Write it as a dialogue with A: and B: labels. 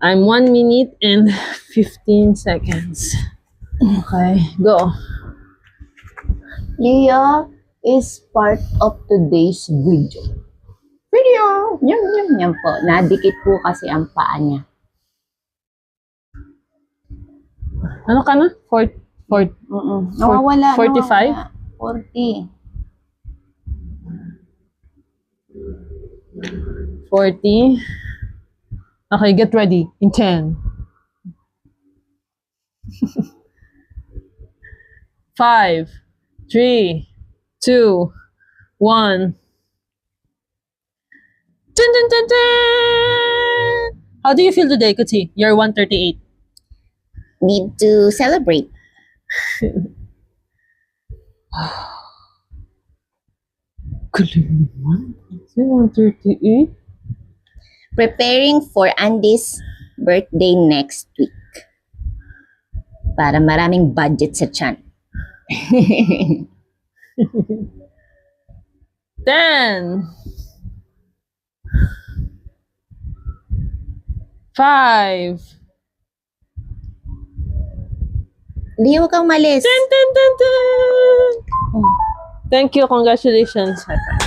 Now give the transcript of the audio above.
A: I'm 1 minute and 15 seconds. Okay, go.
B: Leah is part of today's video. Yan po. Nadikit po kasi ang paa niya.
A: Ano ka na? 40.
B: Nawawala.
A: 45?
B: 40.
A: 40. Okay, get ready. In 10. 5, 3, 2, 1. Dun, dun, dun, dun! How do you feel today, Kuti? You're 138.
B: Need to celebrate.
A: Galing naman. 138?
B: Preparing for Andy's birthday next week. Para maraming budget sa tiyan.
A: 10, 5,
B: Leah, huwag kang malis.
A: 10, 10, 10, 10. Thank you. Congratulations. High five.